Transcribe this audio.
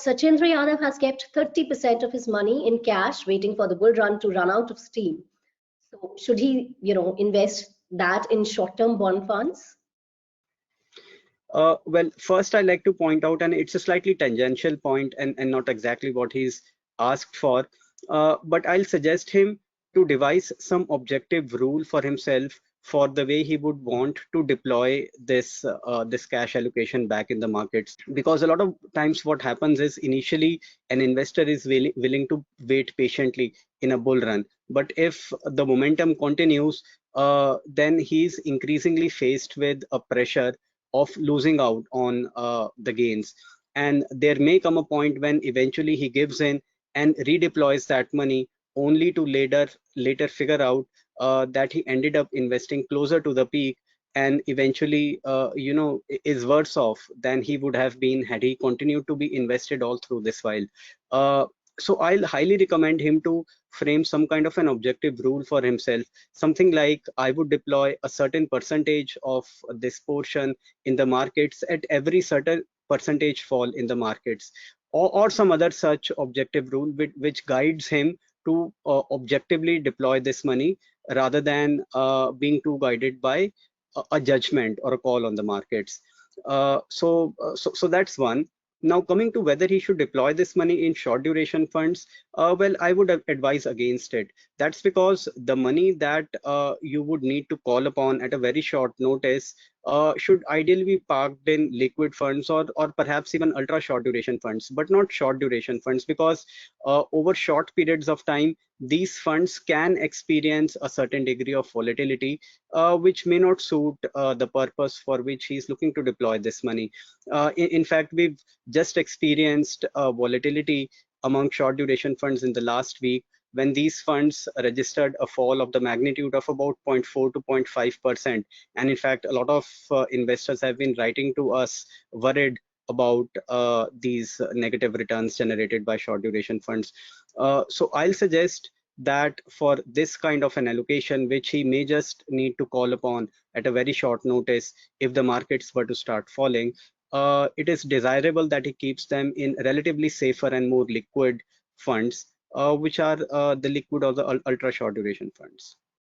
Sachendra Yadav has kept 30% of his money in cash, waiting for the bull run to run out of steam. So should he, invest that in short-term bond funds? Well, first I'd like to point out, and it's a slightly tangential point and not exactly what he's asked for, but I'll suggest him to devise some objective rule for himself for the way he would want to deploy this cash allocation back in the markets. Because a lot of times what happens is initially an investor is willing to wait patiently in a bull run, but if the momentum continues, then he's increasingly faced with a pressure of losing out on the gains. And there may come a point when eventually he gives in and redeploys that money, only to later figure out that he ended up investing closer to the peak, and eventually is worse off than he would have been had he continued to be invested all through this while. So I'll highly recommend him to frame some kind of an objective rule for himself, something like, I would deploy a certain percentage of this portion in the markets at every certain percentage fall in the markets, or some other such objective rule which guides him to objectively deploy this money, rather than being too guided by a judgment or a call on the markets. So that's one. Now, coming to whether he should deploy this money in short duration funds, well, I would advise against it. That's because the money that you would need to call upon at a very short notice should ideally be parked in liquid funds, or perhaps even ultra short duration funds, but not short duration funds, because over short periods of time, these funds can experience a certain degree of volatility, which may not suit the purpose for which he's looking to deploy this money. In fact, we've just experienced volatility among short duration funds in the last week, when these funds registered a fall of the magnitude of about 0.4 to 0.5%. And in fact, a lot of investors have been writing to us worried about these negative returns generated by short duration funds. So I'll suggest that for this kind of an allocation, which he may just need to call upon at a very short notice if the markets were to start falling, it is desirable that he keeps them in relatively safer and more liquid funds, which are the liquid or the ultra short duration funds.